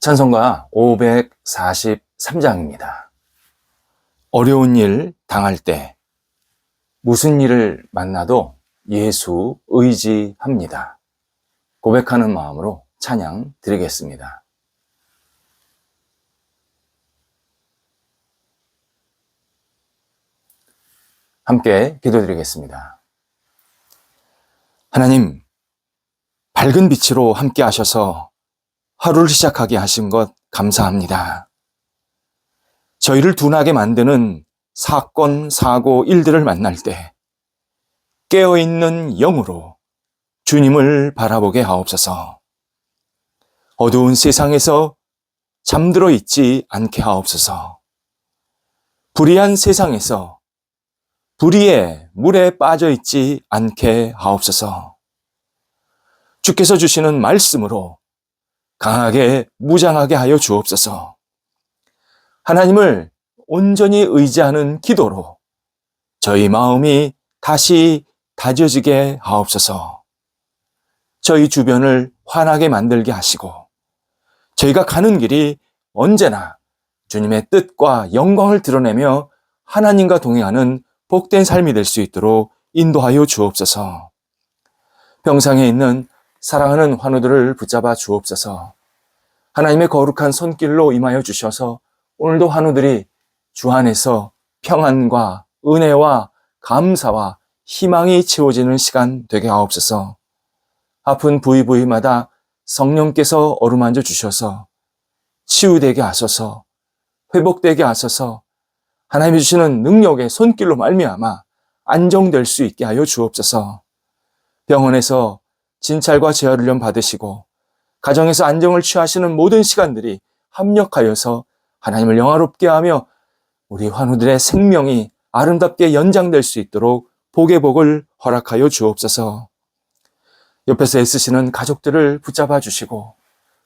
찬송가 543장입니다. 어려운 일 당할 때 무슨 일을 만나도 예수 의지합니다. 고백하는 마음으로 찬양 드리겠습니다. 함께 기도드리겠습니다. 하나님, 밝은 빛으로 함께 하셔서 하루를 시작하게 하신 것 감사합니다. 저희를 둔하게 만드는 사건, 사고, 일들을 만날 때 깨어있는 영으로 주님을 바라보게 하옵소서. 어두운 세상에서 잠들어 있지 않게 하옵소서. 불의한 세상에서 불의의 물에 빠져 있지 않게 하옵소서. 주께서 주시는 말씀으로 강하게 무장하게 하여 주옵소서. 하나님을 온전히 의지하는 기도로 저희 마음이 다시 다져지게 하옵소서. 저희 주변을 환하게 만들게 하시고 저희가 가는 길이 언제나 주님의 뜻과 영광을 드러내며 하나님과 동행하는 복된 삶이 될 수 있도록 인도하여 주옵소서. 병상에 있는 사랑하는 환우들을 붙잡아 주옵소서. 하나님의 거룩한 손길로 임하여 주셔서 오늘도 환우들이 주 안에서 평안과 은혜와 감사와 희망이 채워지는 시간 되게 하옵소서. 아픈 부위부위마다 성령께서 어루만져 주셔서 치유되게 하소서, 회복되게 하소서, 하나님이 주시는 능력의 손길로 말미암아 안정될 수 있게 하여 주옵소서. 병원에서 진찰과 재활훈련 받으시고 가정에서 안정을 취하시는 모든 시간들이 합력하여서 하나님을 영화롭게 하며 우리 환우들의 생명이 아름답게 연장될 수 있도록 복의 복을 허락하여 주옵소서. 옆에서 애쓰시는 가족들을 붙잡아 주시고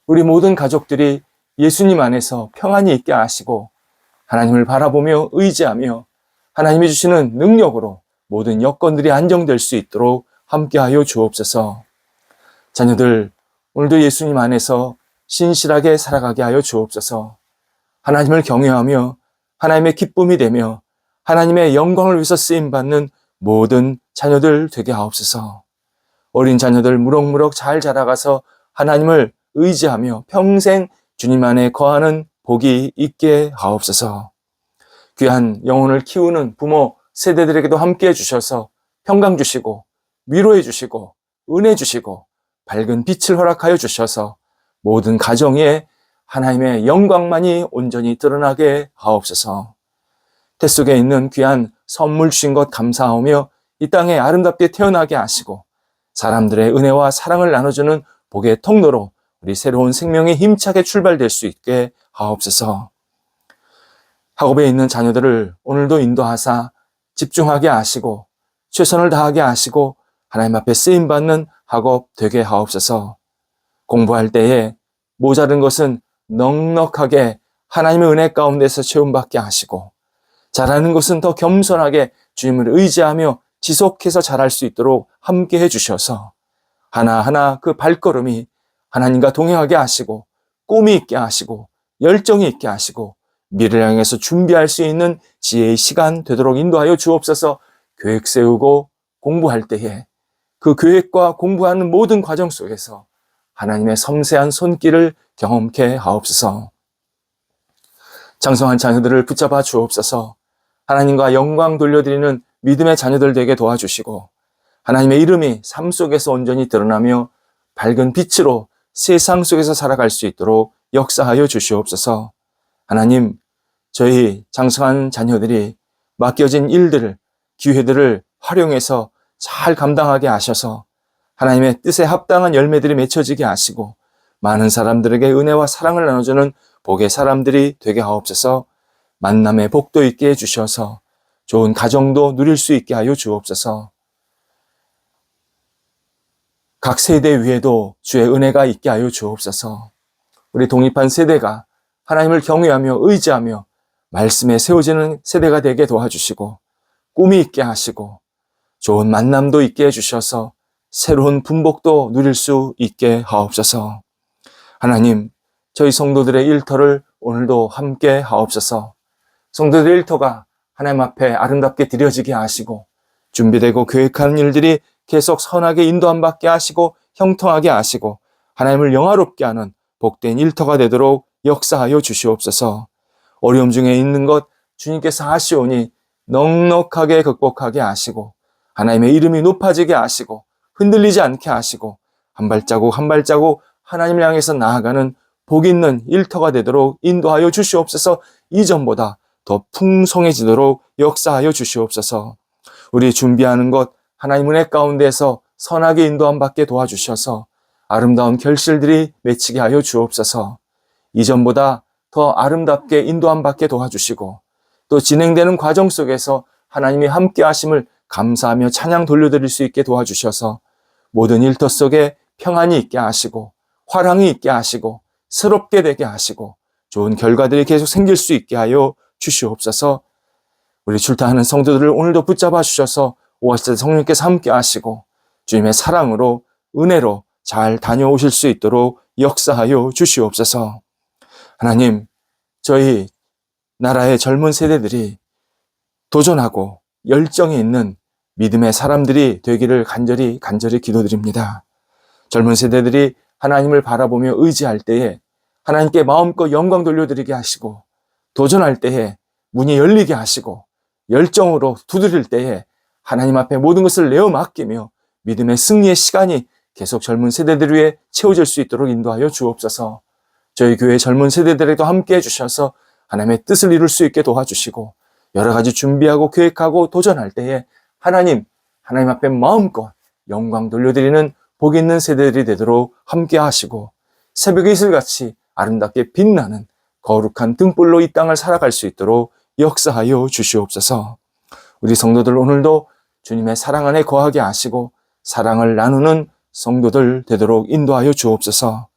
우리 모든 가족들이 예수님 안에서 평안이 있게 하시고 하나님을 바라보며 의지하며 하나님이 주시는 능력으로 모든 여건들이 안정될 수 있도록 함께하여 주옵소서. 자녀들 오늘도 예수님 안에서 신실하게 살아가게 하여 주옵소서. 하나님을 경외하며 하나님의 기쁨이 되며 하나님의 영광을 위해서 쓰임받는 모든 자녀들 되게 하옵소서. 어린 자녀들 무럭무럭 잘 자라가서 하나님을 의지하며 평생 주님 안에 거하는 복이 있게 하옵소서. 귀한 영혼을 키우는 부모 세대들에게도 함께해 주셔서 평강 주시고 위로해 주시고 은혜 주시고 밝은 빛을 허락하여 주셔서 모든 가정에 하나님의 영광만이 온전히 드러나게 하옵소서. 태 속에 있는 귀한 선물 주신 것 감사하며 이 땅에 아름답게 태어나게 하시고 사람들의 은혜와 사랑을 나눠주는 복의 통로로 우리 새로운 생명이 힘차게 출발될 수 있게 하옵소서. 학업에 있는 자녀들을 오늘도 인도하사 집중하게 하시고 최선을 다하게 하시고 하나님 앞에 쓰임받는 학업 되게 하옵소서. 공부할 때에 모자른 것은 넉넉하게 하나님의 은혜 가운데서 채움받게 하시고 잘하는 것은 더 겸손하게 주님을 의지하며 지속해서 잘할 수 있도록 함께 해주셔서 하나하나 그 발걸음이 하나님과 동행하게 하시고 꿈이 있게 하시고 열정이 있게 하시고 미래를 향해서 준비할 수 있는 지혜의 시간 되도록 인도하여 주옵소서. 계획 세우고 공부할 때에 그 계획과 공부하는 모든 과정 속에서 하나님의 섬세한 손길을 경험케 하옵소서. 장성한 자녀들을 붙잡아 주옵소서. 하나님과 영광 돌려드리는 믿음의 자녀들 되게 도와주시고 하나님의 이름이 삶 속에서 온전히 드러나며 밝은 빛으로 세상 속에서 살아갈 수 있도록 역사하여 주시옵소서. 하나님, 저희 장성한 자녀들이 맡겨진 일들을, 기회들을 활용해서 잘 감당하게 하셔서 하나님의 뜻에 합당한 열매들이 맺혀지게 하시고 많은 사람들에게 은혜와 사랑을 나눠주는 복의 사람들이 되게 하옵소서. 만남의 복도 있게 해주셔서 좋은 가정도 누릴 수 있게 하여 주옵소서. 각 세대 위에도 주의 은혜가 있게 하여 주옵소서. 우리 독립한 세대가 하나님을 경외하며 의지하며 말씀에 세워지는 세대가 되게 도와주시고 꿈이 있게 하시고 좋은 만남도 있게 해주셔서 새로운 분복도 누릴 수 있게 하옵소서. 하나님, 저희 성도들의 일터를 오늘도 함께 하옵소서. 성도들의 일터가 하나님 앞에 아름답게 드려지게 하시고 준비되고 계획하는 일들이 계속 선하게 인도함 받게 하시고 형통하게 하시고 하나님을 영화롭게 하는 복된 일터가 되도록 역사하여 주시옵소서. 어려움 중에 있는 것 주님께서 하시오니 넉넉하게 극복하게 하시고 하나님의 이름이 높아지게 하시고 흔들리지 않게 하시고 한 발자국 한 발자국 하나님을 향해서 나아가는 복 있는 일터가 되도록 인도하여 주시옵소서. 이전보다 더 풍성해지도록 역사하여 주시옵소서. 우리 준비하는 것 하나님 은혜 가운데서 선하게 인도함 받게 도와주셔서 아름다운 결실들이 맺히게 하여 주옵소서. 이전보다 더 아름답게 인도함 받게 도와주시고 또 진행되는 과정 속에서 하나님이 함께 하심을 감사하며 찬양 돌려드릴 수 있게 도와주셔서 모든 일터 속에 평안이 있게 하시고 화랑이 있게 하시고 새롭게 되게 하시고 좋은 결과들이 계속 생길 수 있게 하여 주시옵소서. 우리 출타하는 성도들을 오늘도 붙잡아 주셔서 오아시스 성령께서 함께 하시고 주님의 사랑으로 은혜로 잘 다녀오실 수 있도록 역사하여 주시옵소서. 하나님, 저희 나라의 젊은 세대들이 도전하고 열정이 있는 믿음의 사람들이 되기를 간절히 기도드립니다. 젊은 세대들이 하나님을 바라보며 의지할 때에 하나님께 마음껏 영광 돌려드리게 하시고 도전할 때에 문이 열리게 하시고 열정으로 두드릴 때에 하나님 앞에 모든 것을 내어 맡기며 믿음의 승리의 시간이 계속 젊은 세대들 위해 채워질 수 있도록 인도하여 주옵소서. 저희 교회 젊은 세대들에게도 함께 해주셔서 하나님의 뜻을 이룰 수 있게 도와주시고 여러 가지 준비하고 계획하고 도전할 때에 하나님 앞에 마음껏 영광 돌려드리는 복 있는 세대들이 되도록 함께 하시고 새벽의 이슬같이 아름답게 빛나는 거룩한 등불로 이 땅을 살아갈 수 있도록 역사하여 주시옵소서. 우리 성도들 오늘도 주님의 사랑 안에 거하게 하시고 사랑을 나누는 성도들 되도록 인도하여 주옵소서.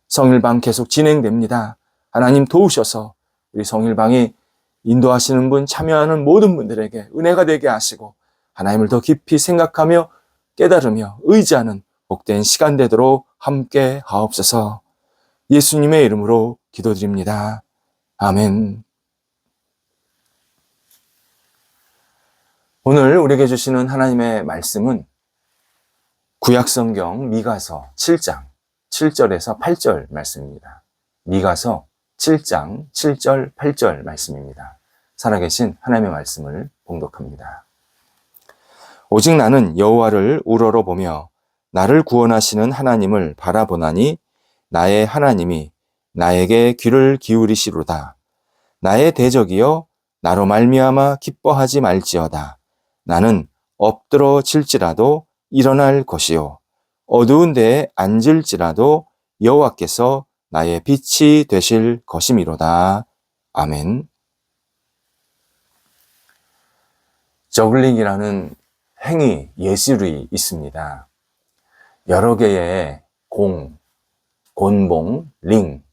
성일방 계속 진행됩니다. 하나님 도우셔서 우리 성일방이 인도하시는 분, 참여하는 모든 분들에게 은혜가 되게 하시고 하나님을 더 깊이 생각하며 깨달으며 의지하는 복된 시간 되도록 함께 하옵소서. 예수님의 이름으로 기도드립니다. 아멘. 오늘 우리에게 주시는 하나님의 말씀은 구약성경 미가서 7장 7절에서 8절 말씀입니다. 미가서 7장 7절 8절 말씀입니다. 살아계신 하나님의 말씀을 봉독합니다. 오직 나는 여호와를 우러러보며 나를 구원하시는 하나님을 바라보나니 나의 하나님이 나에게 귀를 기울이시로다. 나의 대적이여 나로 말미암아 기뻐하지 말지어다. 나는 엎드러질지라도 일어날 것이요 어두운 데에 앉을지라도 여호와께서 나의 빛이 되실 것이미로다. 아멘. 저글링이라는 행위, 예술이 있습니다. 여러 개의 공, 곤봉, 링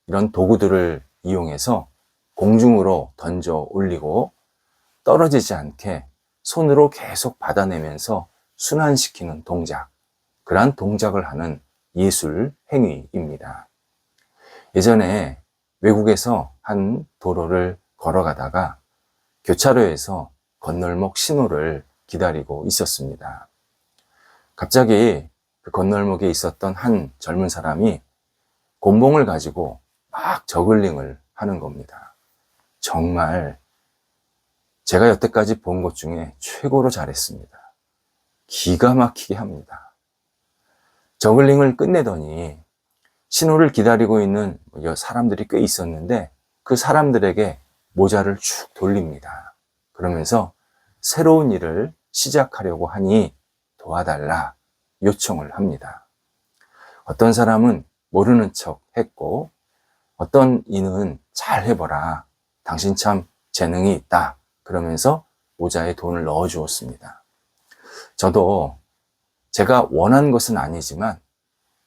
이런 도구들을 이용해서 공중으로 던져 올리고 떨어지지 않게 손으로 계속 받아내면서 순환시키는 동작, 그러한 동작을 하는 예술 행위입니다. 예전에 외국에서 한 도로를 걸어가다가 교차로에서 건널목 신호를 기다리고 있었습니다. 갑자기 그 건널목에 있었던 한 젊은 사람이 곤봉을 가지고 막 저글링을 하는 겁니다. 정말 제가 여태까지 본 것 중에 최고로 잘했습니다. 기가 막히게 합니다. 저글링을 끝내더니 신호를 기다리고 있는 사람들이 꽤 있었는데 그 사람들에게 모자를 쭉 돌립니다. 그러면서 새로운 일을 시작하려고 하니 도와달라 요청을 합니다. 어떤 사람은 모르는 척 했고 어떤 이는 잘 해보라. 당신 참 재능이 있다. 그러면서 모자에 돈을 넣어 주었습니다. 저도 제가 원한 것은 아니지만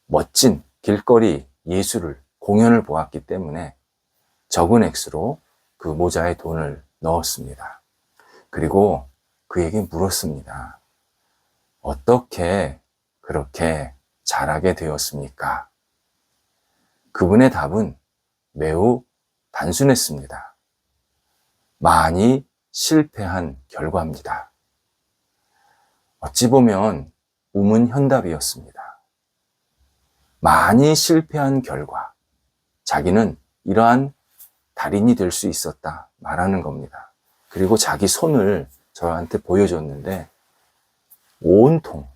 멋진 길거리 예술을, 공연을 보았기 때문에 적은 액수로 그 모자에 돈을 넣었습니다. 그리고 그에게 물었습니다. 어떻게 그렇게 잘하게 되었습니까? 그분의 답은 매우 단순했습니다. 많이 실패한 결과입니다. 어찌 보면 우문현답이었습니다. 많이 실패한 결과, 자기는 이러한 달인이 될 수 있었다 말하는 겁니다. 그리고 자기 손을 저한테 보여줬는데 온통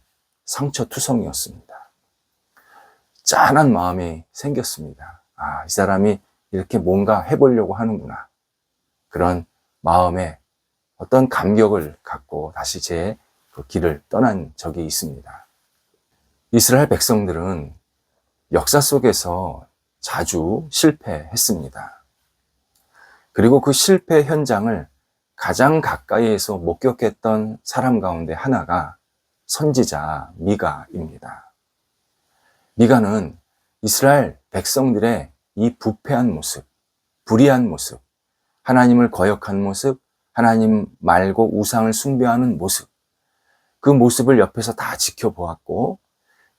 상처투성이었습니다. 짠한 마음이 생겼습니다. 아, 이 사람이 이렇게 뭔가 해보려고 하는구나. 그런 마음에 어떤 감격을 갖고 다시 제 그 길을 떠난 적이 있습니다. 이스라엘 백성들은 역사 속에서 자주 실패했습니다. 그리고 그 실패 현장을 가장 가까이에서 목격했던 사람 가운데 하나가 선지자 미가입니다. 미가는 이스라엘 백성들의 이 부패한 모습, 불의한 모습, 하나님을 거역한 모습, 하나님 말고 우상을 숭배하는 모습, 그 모습을 옆에서 다 지켜보았고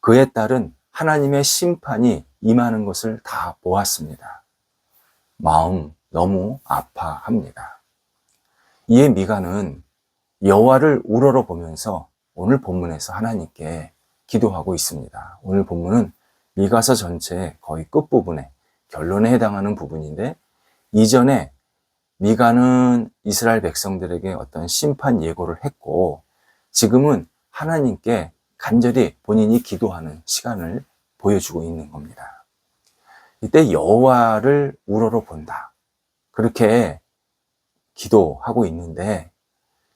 그에 따른 하나님의 심판이 임하는 것을 다 보았습니다. 마음 너무 아파합니다. 이에 미가는 여호와를 우러러 보면서 오늘 본문에서 하나님께 기도하고 있습니다. 오늘 본문은 미가서 전체 거의 끝부분에 결론에 해당하는 부분인데, 이전에 미가는 이스라엘 백성들에게 어떤 심판 예고를 했고 지금은 하나님께 간절히 본인이 기도하는 시간을 보여주고 있는 겁니다. 이때 여호와를 우러러 본다, 그렇게 기도하고 있는데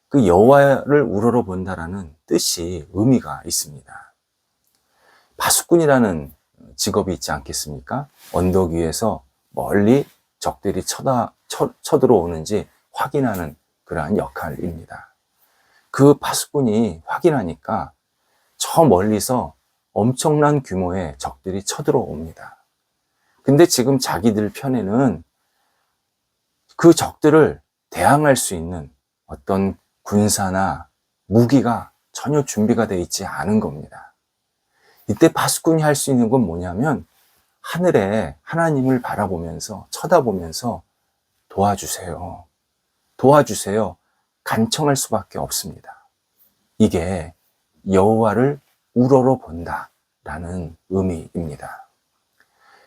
그 여호와를 우러러 본다라는 뜻이 의미가 있습니다. 파수꾼이라는 직업이 있지 않겠습니까? 언덕 위에서 멀리 적들이 쳐들어오는지 확인하는 그러한 역할입니다. 그 파수꾼이 확인하니까 저 멀리서 엄청난 규모의 적들이 쳐들어옵니다. 근데 지금 자기들 편에는 그 적들을 대항할 수 있는 어떤 군사나 무기가 전혀 준비가 되어 있지 않은 겁니다. 이때 파수꾼이 할 수 있는 건 뭐냐면 하늘에 하나님을 바라보면서 쳐다보면서 도와주세요. 도와주세요. 간청할 수밖에 없습니다. 이게 여호와를 우러러 본다라는 의미입니다.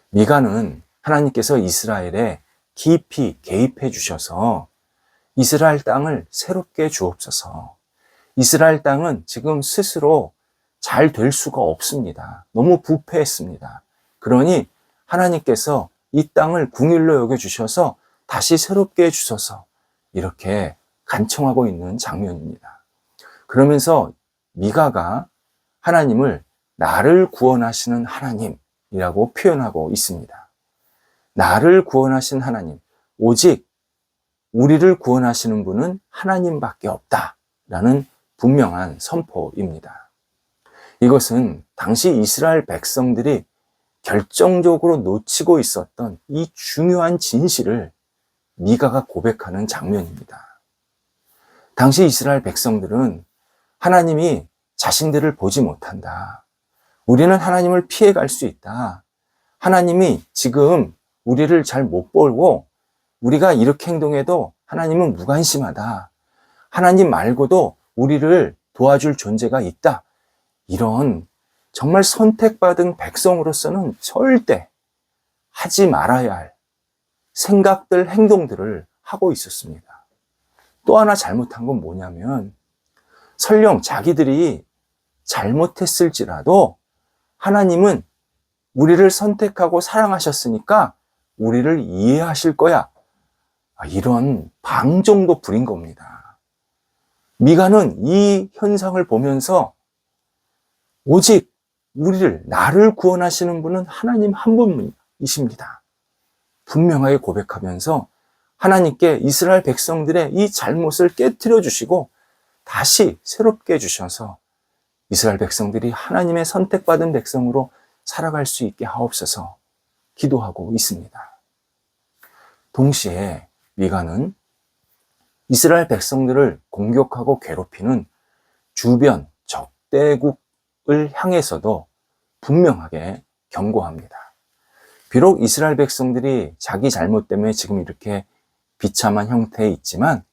미가는 하나님께서 이스라엘에 깊이 개입해 주셔서 이스라엘 땅을 새롭게 주옵소서. 이스라엘 땅은 지금 스스로 잘 될 수가 없습니다. 너무 부패했습니다. 그러니 하나님께서 이 땅을 궁일로 여겨주셔서 다시 새롭게 해주셔서 이렇게 간청하고 있는 장면입니다. 그러면서 미가가 하나님을 나를 구원하시는 하나님이라고 표현하고 있습니다. 나를 구원하신 하나님, 오직 우리를 구원하시는 분은 하나님밖에 없다라는 분명한 선포입니다. 이것은 당시 이스라엘 백성들이 결정적으로 놓치고 있었던 이 중요한 진실을 미가가 고백하는 장면입니다. 당시 이스라엘 백성들은 하나님이 자신들을 보지 못한다. 우리는 하나님을 피해갈 수 있다. 하나님이 지금 우리를 잘 못 보고 우리가 이렇게 행동해도 하나님은 무관심하다. 하나님 말고도 우리를 도와줄 존재가 있다. 이런 정말 선택받은 백성으로서는 절대 하지 말아야 할 생각들, 행동들을 하고 있었습니다. 또 하나 잘못한 건 뭐냐면 설령 자기들이 잘못했을지라도 하나님은 우리를 선택하고 사랑하셨으니까 우리를 이해하실 거야. 이런 방정도 부린 겁니다. 미가는 이 현상을 보면서 오직 우리를, 나를 구원하시는 분은 하나님 한 분이십니다. 분명하게 고백하면서 하나님께 이스라엘 백성들의 이 잘못을 깨트려 주시고 다시 새롭게 해주셔서 이스라엘 백성들이 하나님의 선택받은 백성으로 살아갈 수 있게 하옵소서 기도하고 있습니다. 동시에 미가는 이스라엘 백성들을 공격하고 괴롭히는 주변 적대국을 향해서도 분명하게 경고합니다. 비록 이스라엘 백성들이 자기 잘못 때문에 지금 이렇게 비참한 형태에 있지만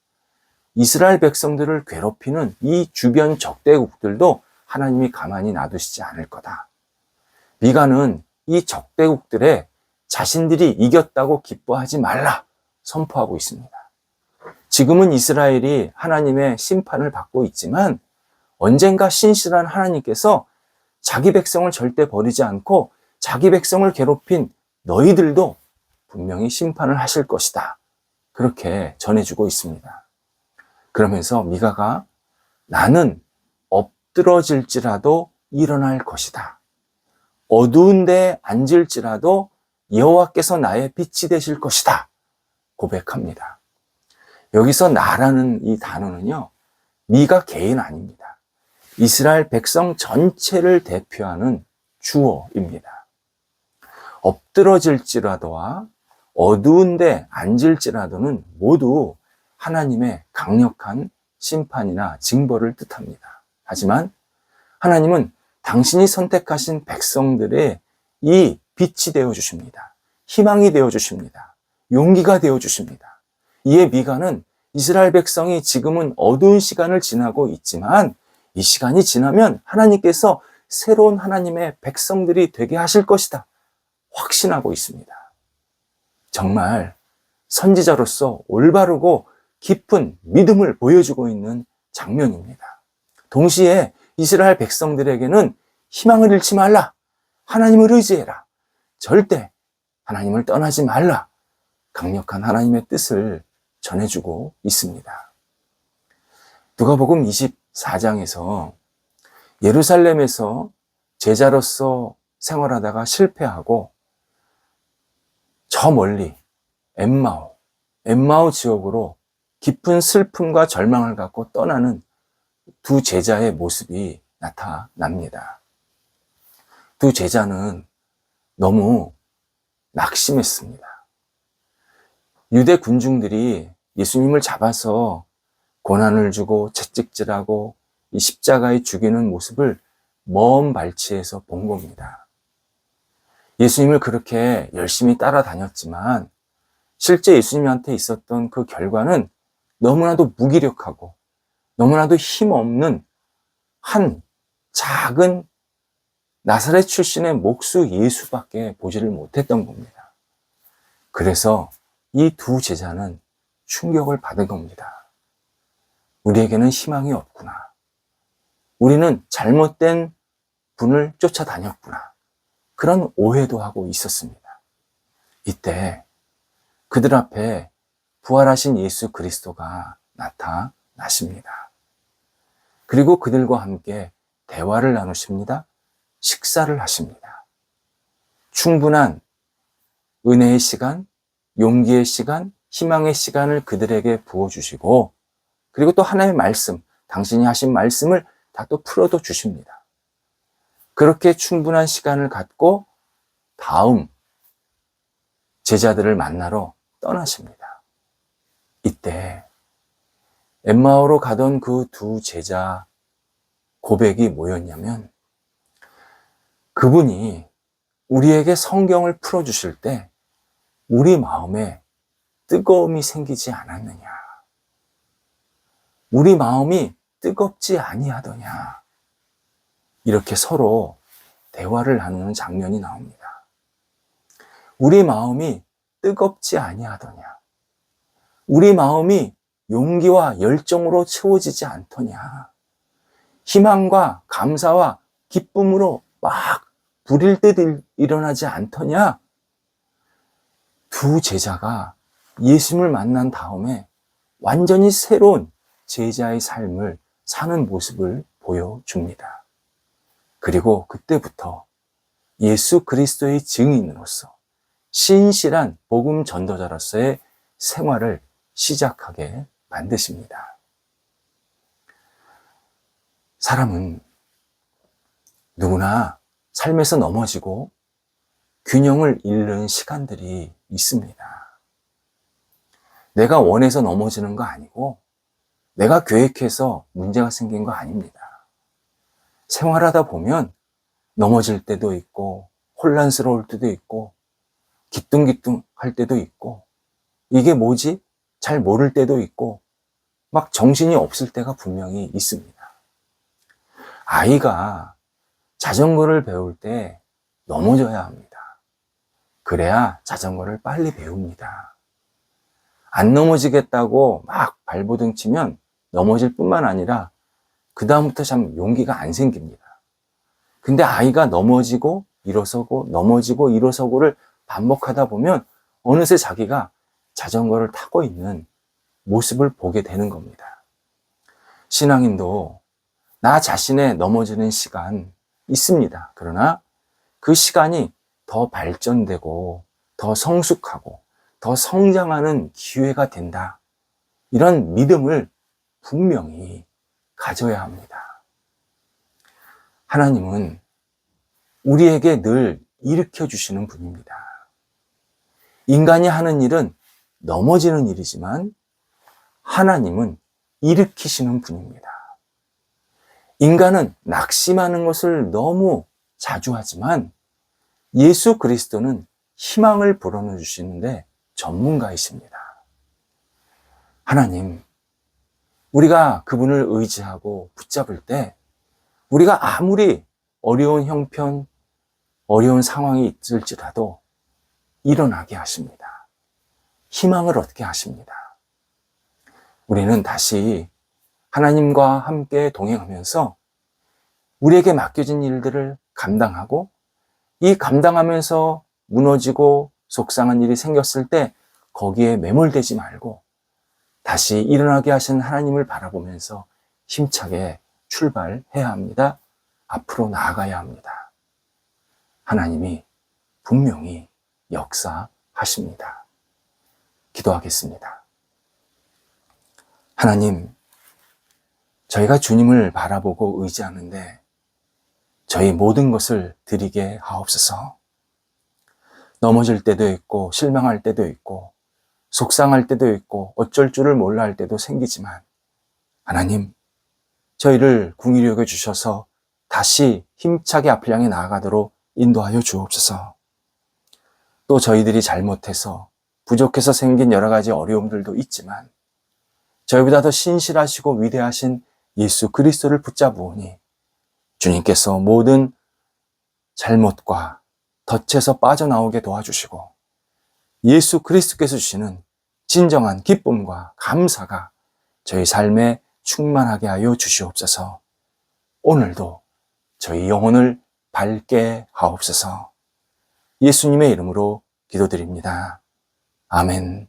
이스라엘 백성들을 괴롭히는 이 주변 적대국들도 하나님이 가만히 놔두시지 않을 거다. 미가는 이 적대국들에 자신들이 이겼다고 기뻐하지 말라 선포하고 있습니다. 지금은 이스라엘이 하나님의 심판을 받고 있지만 언젠가 신실한 하나님께서 자기 백성을 절대 버리지 않고 자기 백성을 괴롭힌 너희들도 분명히 심판을 하실 것이다. 그렇게 전해주고 있습니다. 그러면서 미가가 나는 엎드러질지라도 일어날 것이다. 어두운 데에 앉을지라도 여호와께서 나의 빛이 되실 것이다. 고백합니다. 여기서 나라는 이 단어는요, 미가 개인 아닙니다. 이스라엘 백성 전체를 대표하는 주어입니다. 엎드러질지라도와 어두운 데 앉을지라도는 모두 하나님의 강력한 심판이나 징벌을 뜻합니다. 하지만 하나님은 당신이 선택하신 백성들의 이 빛이 되어주십니다. 희망이 되어주십니다. 용기가 되어주십니다. 이에 미가는 이스라엘 백성이 지금은 어두운 시간을 지나고 있지만 이 시간이 지나면 하나님께서 새로운 하나님의 백성들이 되게 하실 것이다. 확신하고 있습니다. 정말 선지자로서 올바르고 깊은 믿음을 보여주고 있는 장면입니다. 동시에 이스라엘 백성들에게는 희망을 잃지 말라. 하나님을 의지해라. 절대 하나님을 떠나지 말라. 강력한 하나님의 뜻을 전해주고 있습니다. 누가복음 24장에서 예루살렘에서 제자로서 생활하다가 실패하고 저 멀리 엠마오 지역으로 깊은 슬픔과 절망을 갖고 떠나는 두 제자의 모습이 나타납니다. 두 제자는 너무 낙심했습니다. 유대 군중들이 예수님을 잡아서 고난을 주고 채찍질하고 이 십자가에 죽이는 모습을 먼 발치에서 본 겁니다. 예수님을 그렇게 열심히 따라다녔지만 실제 예수님한테 있었던 그 결과는 너무나도 무기력하고 너무나도 힘없는 한 작은 나사렛 출신의 목수 예수밖에 보지를 못했던 겁니다. 그래서 이 두 제자는 충격을 받은 겁니다. 우리에게는 희망이 없구나. 우리는 잘못된 분을 쫓아다녔구나. 그런 오해도 하고 있었습니다. 이때 그들 앞에 부활하신 예수 그리스도가 나타나십니다. 그리고 그들과 함께 대화를 나누십니다. 식사를 하십니다. 충분한 은혜의 시간, 용기의 시간, 희망의 시간을 그들에게 부어주시고 그리고 또 하나님의 말씀, 당신이 하신 말씀을 다 또 풀어도 주십니다. 그렇게 충분한 시간을 갖고 다음 제자들을 만나러 떠나십니다. 이때 엠마오로 가던 그 두 제자 고백이 뭐였냐면 그분이 우리에게 성경을 풀어주실 때 우리 마음에 뜨거움이 생기지 않았느냐. 우리 마음이 뜨겁지 아니하더냐. 이렇게 서로 대화를 나누는 장면이 나옵니다. 우리 마음이 뜨겁지 아니하더냐. 우리 마음이 용기와 열정으로 채워지지 않더냐. 희망과 감사와 기쁨으로 막 부릴 듯 일어나지 않더냐. 두 제자가 예수님을 만난 다음에 완전히 새로운 제자의 삶을 사는 모습을 보여줍니다. 그리고 그때부터 예수 그리스도의 증인으로서 신실한 복음 전도자로서의 생활을 시작하게 만드십니다. 사람은 누구나 삶에서 넘어지고 균형을 잃는 시간들이 있습니다. 내가 원해서 넘어지는 거 아니고 내가 계획해서 문제가 생긴 거 아닙니다. 생활하다 보면 넘어질 때도 있고 혼란스러울 때도 있고 기뚱기뚱할 때도 있고, 이게 뭐지? 잘 모를 때도 있고, 막 정신이 없을 때가 분명히 있습니다. 아이가 자전거를 배울 때 넘어져야 합니다. 그래야 자전거를 빨리 배웁니다. 안 넘어지겠다고 막 발버둥 치면 넘어질 뿐만 아니라 그 다음부터 참 용기가 안 생깁니다. 근데 아이가 넘어지고 일어서고 넘어지고 일어서고를 반복하다 보면 어느새 자기가 자전거를 타고 있는 모습을 보게 되는 겁니다. 신앙인도 나 자신의 넘어지는 시간 있습니다. 그러나 그 시간이 더 발전되고 더 성숙하고 더 성장하는 기회가 된다. 이런 믿음을 분명히 가져야 합니다. 하나님은 우리에게 늘 일으켜 주시는 분입니다. 인간이 하는 일은 넘어지는 일이지만 하나님은 일으키시는 분입니다. 인간은 낙심하는 것을 너무 자주 하지만 예수 그리스도는 희망을 불어넣어 주시는데 전문가이십니다. 하나님, 우리가 그분을 의지하고 붙잡을 때 우리가 아무리 어려운 형편, 어려운 상황이 있을지라도 일어나게 하십니다. 희망을 얻게 하십니다. 우리는 다시 하나님과 함께 동행하면서 우리에게 맡겨진 일들을 감당하고 이 감당하면서 무너지고 속상한 일이 생겼을 때 거기에 매몰되지 말고 다시 일어나게 하신 하나님을 바라보면서 힘차게 출발해야 합니다. 앞으로 나아가야 합니다. 하나님이 분명히 역사하십니다. 기도하겠습니다. 하나님, 저희가 주님을 바라보고 의지하는데 저희 모든 것을 드리게 하옵소서. 넘어질 때도 있고 실망할 때도 있고 속상할 때도 있고 어쩔 줄을 몰라 할 때도 생기지만 하나님, 저희를 긍휼히 여겨 주셔서 다시 힘차게 앞을 향해 나아가도록 인도하여 주옵소서. 또 저희들이 잘못해서 부족해서 생긴 여러 가지 어려움들도 있지만 저희보다 더 신실하시고 위대하신 예수 그리스도를 붙잡으오니 주님께서 모든 잘못과 덫에서 빠져나오게 도와주시고 예수 그리스도께서 주시는 진정한 기쁨과 감사가 저희 삶에 충만하게 하여 주시옵소서. 오늘도 저희 영혼을 밝게 하옵소서. 예수님의 이름으로 기도드립니다. 아멘.